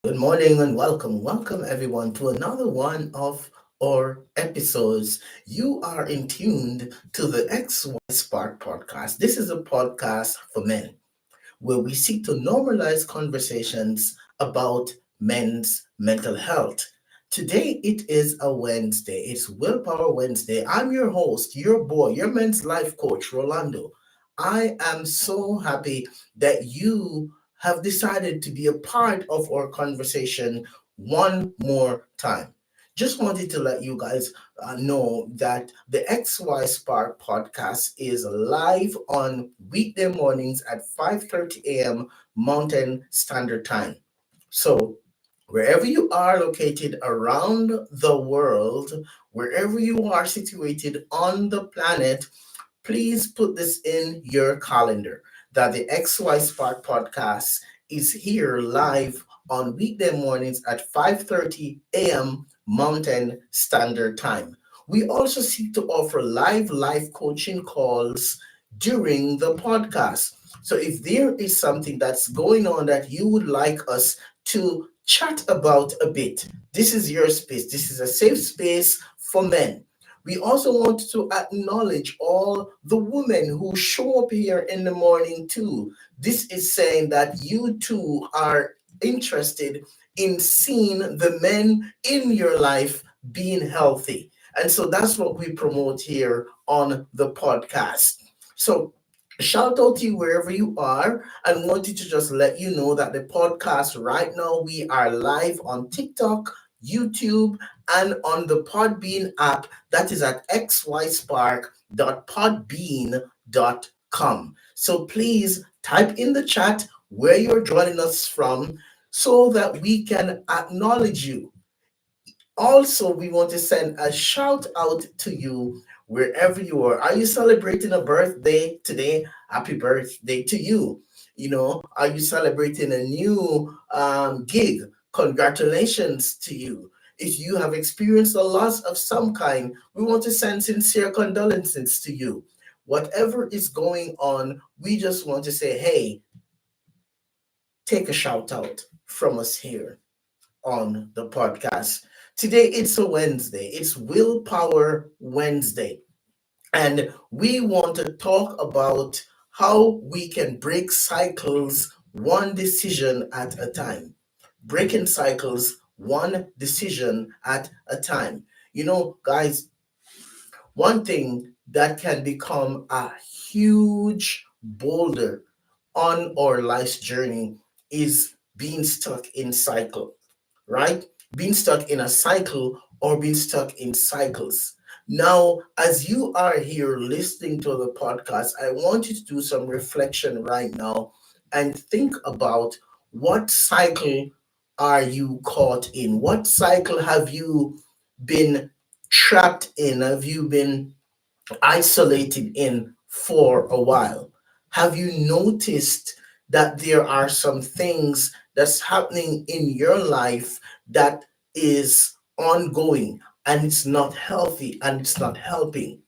Good morning and welcome. Welcome everyone to another one of our episodes. You are in tuned to the XY Spark podcast. This is a podcast for men where we seek to normalize conversations about men's mental health. Today it is a Wednesday. It's Willpower Wednesday. I'm your host, your boy, your men's life coach, Rolando. I am so happy that you have decided to be a part of our conversation one more time. Just wanted to let you guys know that the XY Spark podcast is live on weekday mornings at 5:30 a.m. Mountain Standard Time. So, wherever you are located around the world, wherever you are situated on the planet, please put this in your calendar that the XY Spark podcast is here live on weekday mornings at 5:30 a.m. Mountain Standard Time. We also seek to offer live life coaching calls during the podcast. So if there is something that's going on that you would like us to chat about a bit, this is your space. This is a safe space for men. We also want to acknowledge all the women who show up here in the morning too. This is saying that you too are interested in seeing the men in your life being healthy. And so that's what we promote here on the podcast. So shout out to you wherever you are and wanted to just let you know that the podcast right now we are live on TikTok, YouTube, and on the Podbean app that is at xyspark.podbean.com. So please type in the chat where you're joining us from so that we can acknowledge you. Also, we want to send a shout out to you wherever you are. Are you celebrating a birthday today? Happy birthday to you. Are you celebrating a new gig? Congratulations to you. If you have experienced a loss of some kind, we want to send sincere condolences to you. Whatever is going on, we just want to say, hey, take a shout out from us here on the podcast. Today it's a Wednesday. It's Willpower Wednesday. And we want to talk about how we can break cycles one decision at a time. Breaking cycles one decision at a time. Guys, one thing that can become a huge boulder on our life's journey is being stuck in cycle, right? Being stuck in a cycle or being stuck in cycles. Now, as you are here listening to the podcast, I want you to do some reflection right now and think about what cycle are you caught in? What cycle have you been trapped in? Have you been isolated in for a while? Have you noticed that there are some things that's happening in your life that is ongoing and it's not healthy and it's not helping?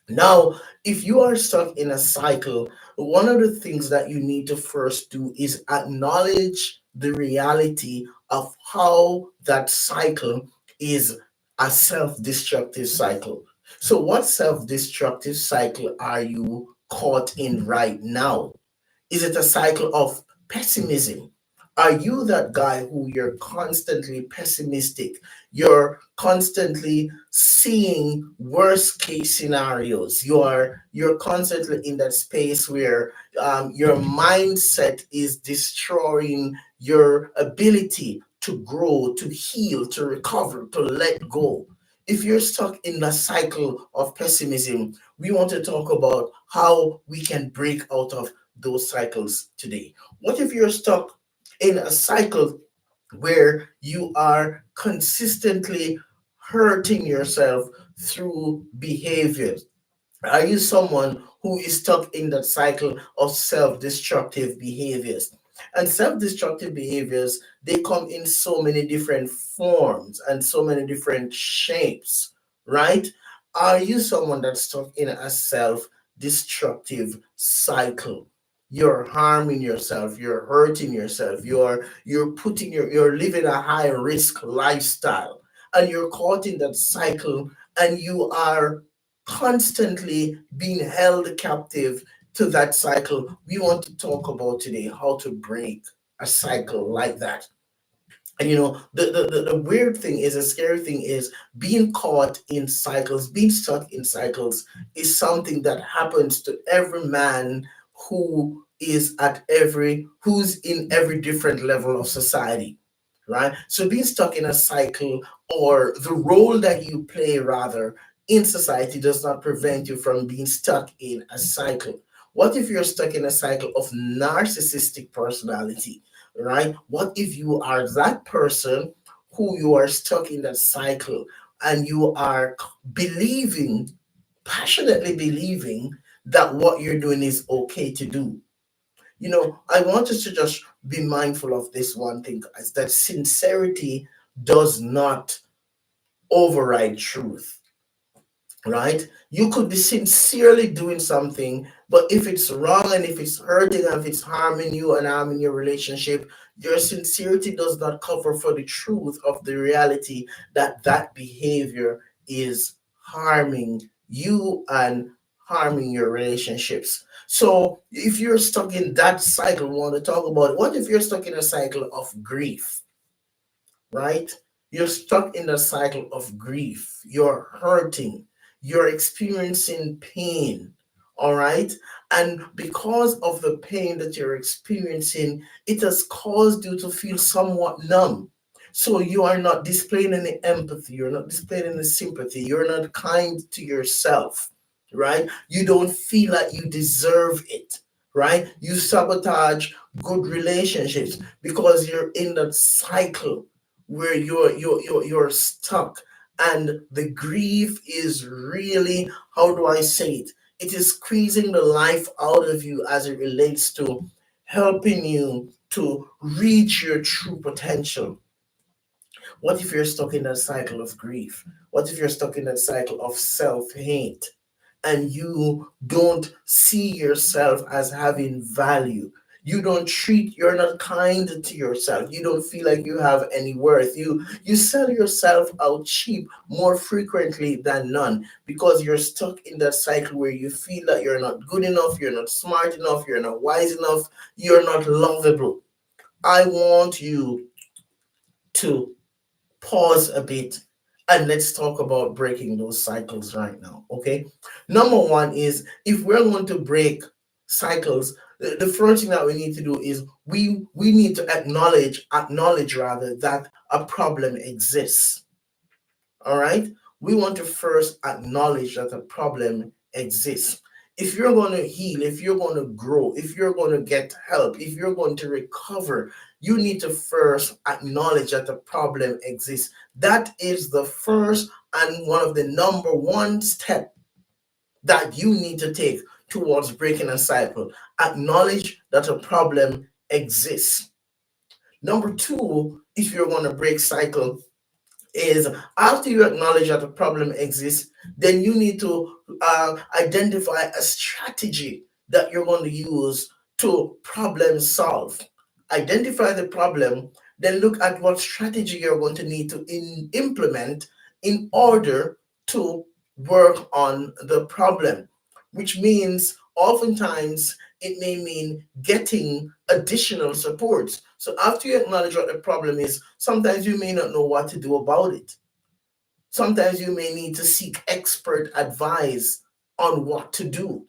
Now, if you are stuck in a cycle, one of the things that you need to first do is acknowledge the reality of how that cycle is a self destructive cycle. So, what self destructive cycle are you caught in right now? Is it a cycle of pessimism? Are you that guy who you're constantly pessimistic? You're constantly seeing worst case scenarios. You're constantly in that space where your mindset is destroying your ability to grow, to heal, to recover, to let go. If you're stuck in the cycle of pessimism, we want to talk about how we can break out of those cycles today. What if you're stuck in a cycle where you are consistently hurting yourself through behaviors? Are you someone who is stuck in that cycle of self-destructive behaviors? And self-destructive behaviors, they come in so many different forms and so many different shapes, right? Are you someone that's stuck in a self-destructive cycle? you're harming yourself, you're hurting yourself, you're living a high risk lifestyle, and you're caught in that cycle, and you are constantly being held captive to that cycle. We want to talk about today how to break a cycle like that. And the weird thing is, the scary thing is, being caught in cycles, being stuck in cycles is something that happens to every man who's in every different level of society, right? So being stuck in a cycle, or the role that you play rather in society, does not prevent you from being stuck in a cycle. What if you're stuck in a cycle of narcissistic personality, right? What if you are that person who you are stuck in that cycle, and you are believing, passionately believing, that what you're doing is okay to do? I want us to just be mindful of this one thing, guys, that sincerity does not override truth, right? You could be sincerely doing something, but if it's wrong, and if it's hurting, and if it's harming you and harming your relationship, your sincerity does not cover for the truth of the reality that that behavior is harming you and harming your relationships. So if you're stuck in that cycle, we want to talk about, what if you're stuck in a cycle of grief, right? You're stuck in a cycle of grief. You're hurting. You're experiencing pain. All right. And because of the pain that you're experiencing, it has caused you to feel somewhat numb. So you are not displaying any empathy. You're not displaying any sympathy. You're not kind to yourself, right? You don't feel like you deserve it, right? You sabotage good relationships because you're in that cycle where you're stuck, and the grief is really, how do I say it, it is squeezing the life out of you as it relates to helping you to reach your true potential. What if you're stuck in that cycle of grief? What if you're stuck in that cycle of self-hate, and you don't see yourself as having value? You're not kind to yourself. You don't feel like you have any worth. You sell yourself out cheap more frequently than none, because you're stuck in that cycle where you feel that you're not good enough, you're not smart enough, you're not wise enough, you're not lovable. I want you to pause a bit, and let's talk about breaking those cycles right now. Okay. Number one is, if we're going to break cycles, the first thing that we need to do is, we need to acknowledge rather, that a problem exists. All right. We want to first acknowledge that a problem exists. If you're going to heal, if you're going to grow, if you're going to get help, if you're going to recover, you need to first acknowledge that the problem exists. That is the first and one of the number one step that you need to take towards breaking a cycle. Acknowledge that a problem exists. Number two, if you're going to break cycle, is, after you acknowledge that a problem exists, then you need to identify a strategy that you're going to use to problem solve. Identify the problem, then look at what strategy you're going to need to implement in order to work on the problem, which means oftentimes it may mean getting additional supports. So after you acknowledge what the problem is, sometimes you may not know what to do about it. Sometimes you may need to seek expert advice on what to do.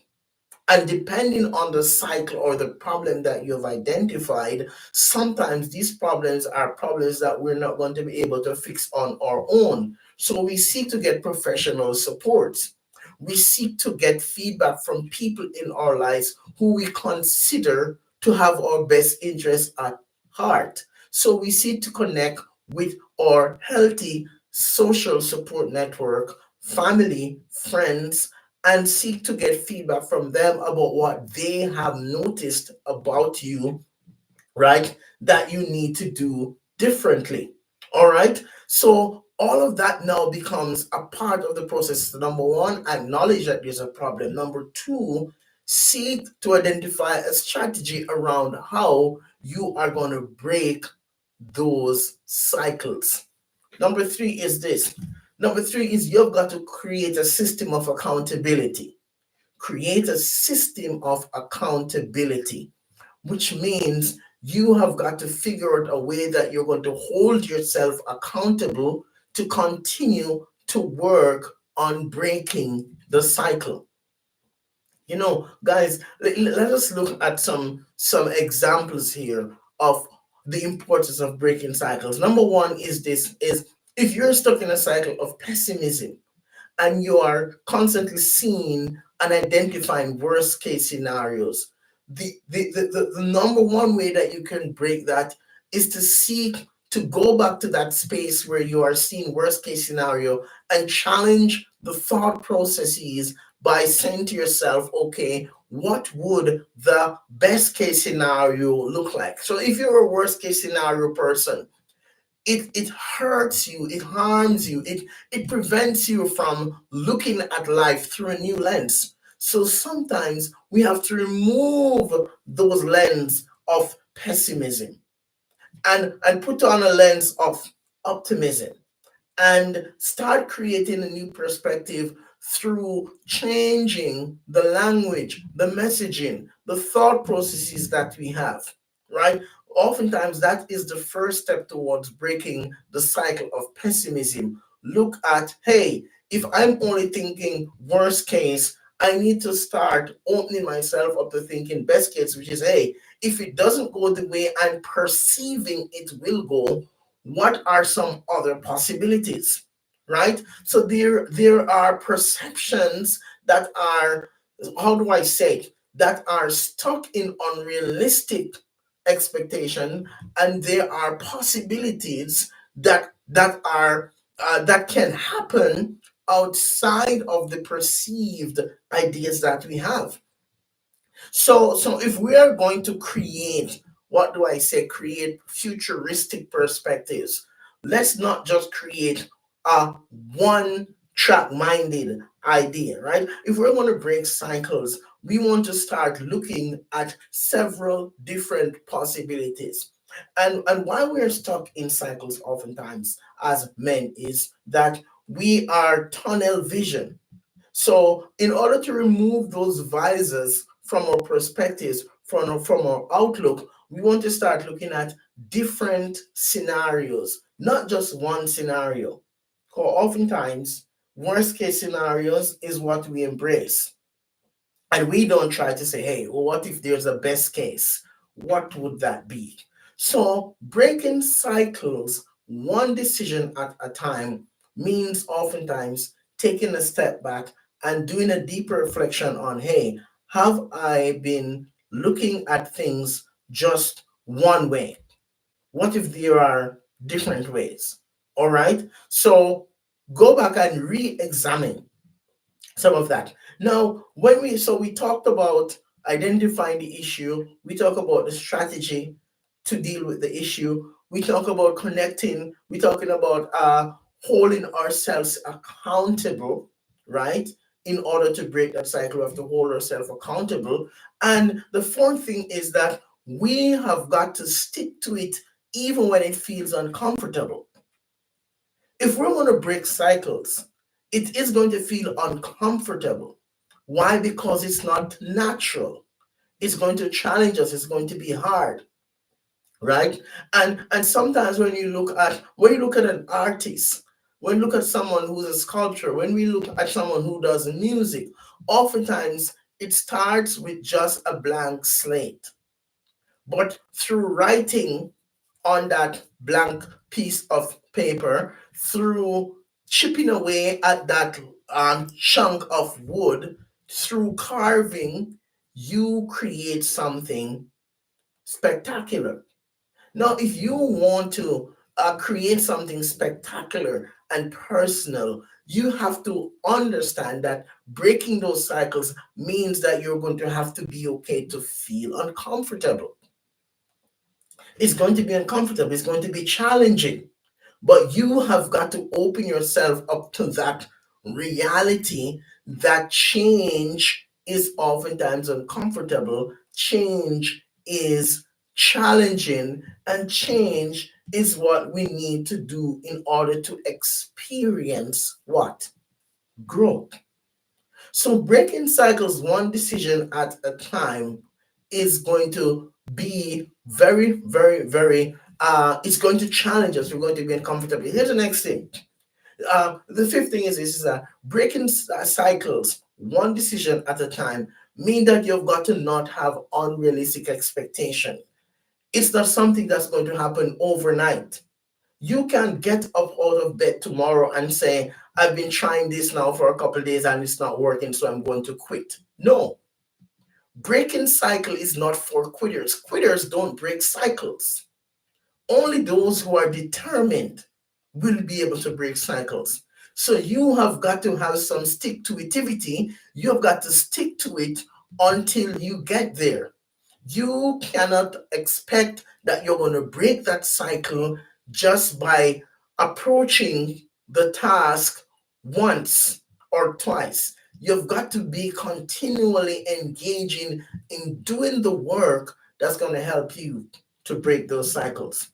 And depending on the cycle or the problem that you've identified, sometimes these problems are problems that we're not going to be able to fix on our own. So we seek to get professional support. We seek to get feedback from people in our lives who we consider to have our best interests at heart. So we seek to connect with our healthy social support network, family, friends, and seek to get feedback from them about what they have noticed about you, right? That you need to do differently. All right. So all of that now becomes a part of the process. Number one, acknowledge that there's a problem. Number two, Seek to identify a strategy around how you are going to break those cycles. Number three is this. Number three is you've got to create a system of accountability. Create a system of accountability, which means you have got to figure out a way that you're going to hold yourself accountable to continue to work on breaking the cycle. Guys, let us look at some examples here of the importance of breaking cycles. Number one is this: is if you're stuck in a cycle of pessimism and you are constantly seeing and identifying worst case scenarios, the number one way that you can break that is to seek to go back to that space where you are seeing worst case scenario and challenge the thought processes by saying to yourself, okay, what would the best case scenario look like? So if you're a worst case scenario person, it hurts you, it harms you, it prevents you from looking at life through a new lens. So sometimes we have to remove those lens of pessimism and put on a lens of optimism and start creating a new perspective through changing the language, the messaging, the thought processes that we have, right? Oftentimes, that is the first step towards breaking the cycle of pessimism. Look at, hey, if I'm only thinking worst case, I need to start opening myself up to thinking best case, which is, hey, if it doesn't go the way I'm perceiving it will go, what are some other possibilities, right? So there are perceptions that are, how do I say it, that are stuck in unrealistic expectation, and there are possibilities that can happen outside of the perceived ideas that we have. So if we are going to create, what do I say, create futuristic perspectives, let's not just create a one track minded idea, right? If we're going to break cycles, we want to start looking at several different possibilities. And why we're stuck in cycles oftentimes as men is that we are tunnel vision. So, in order to remove those visors from our perspectives, from our outlook, we want to start looking at different scenarios, not just one scenario. Because oftentimes, worst case scenarios is what we embrace. And we don't try to say, hey, well, what if there's a best case? What would that be? So, breaking cycles one decision at a time means oftentimes taking a step back and doing a deeper reflection on, hey, have I been looking at things just one way? What if there are different ways? All right. So, go back and re examine some of that. Now, we talked about identifying the issue, we talk about the strategy to deal with the issue, we talk about connecting, we're talking about holding ourselves accountable, right? In order to break that cycle, we have to hold ourselves accountable. And the fourth thing is that we have got to stick to it even when it feels uncomfortable. If we're going to break cycles, it is going to feel uncomfortable. Why? Because it's not natural. It's going to challenge us. It's going to be hard, right? And sometimes when you look at an artist, when you look at someone who's a sculptor, when we look at someone who does music, oftentimes it starts with just a blank slate. But through writing on that blank piece of paper, through chipping away at that chunk of wood, through carving, you create something spectacular. Now, if you want to create something spectacular and personal, you have to understand that breaking those cycles means that you're going to have to be okay to feel uncomfortable. It's going to be uncomfortable, it's going to be challenging, but you have got to open yourself up to that reality that change is oftentimes uncomfortable, change is challenging, and change is what we need to do in order to experience what? Growth. So breaking cycles one decision at a time is going to be very, very, very it's going to challenge us. We're going to be uncomfortable. Here's the next thing. The fifth thing is that breaking cycles one decision at a time mean that you've got to not have unrealistic expectation. It's not something that's going to happen overnight. You can get up out of bed tomorrow and say, I've been trying this now for a couple of days and it's not working, so I'm going to quit. No, breaking cycle is not for quitters. Quitters don't break cycles. Only those who are determined will be able to break cycles. So you have got to have some stick to itivity. You have got to stick to it until you get there. You cannot expect that you're going to break that cycle just by approaching the task once or twice. You've got to be continually engaging in doing the work that's going to help you to break those cycles.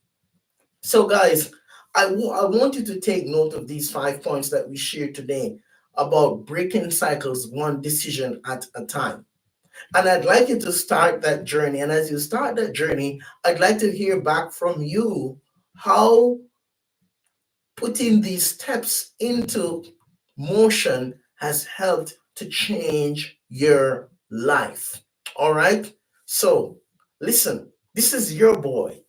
So, guys, I want you to take note of these 5 points that we shared today about breaking cycles one decision at a time. And I'd like you to start that journey. And as you start that journey, I'd like to hear back from you how putting these steps into motion has helped to change your life. All right. So, listen, this is your boy,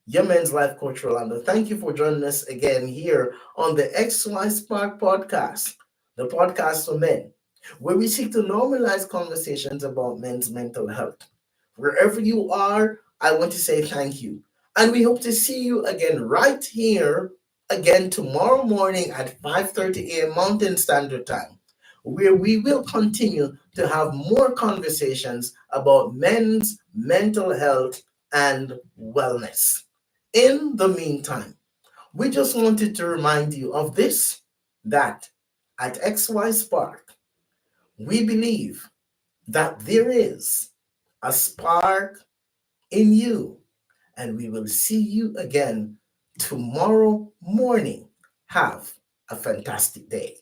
your men's life coach Rolando. Thank you for joining us again here on the XY Spark podcast, the podcast for men, where we seek to normalize conversations about men's mental health. Wherever you are, I want to say thank you. And we hope to see you again right here again tomorrow morning at 5:30 a.m. Mountain Standard Time, where we will continue to have more conversations about men's mental health and wellness. In the meantime, we just wanted to remind you of this, that at XY Spark, we believe that there is a spark in you, and we will see you again tomorrow morning. Have a fantastic day.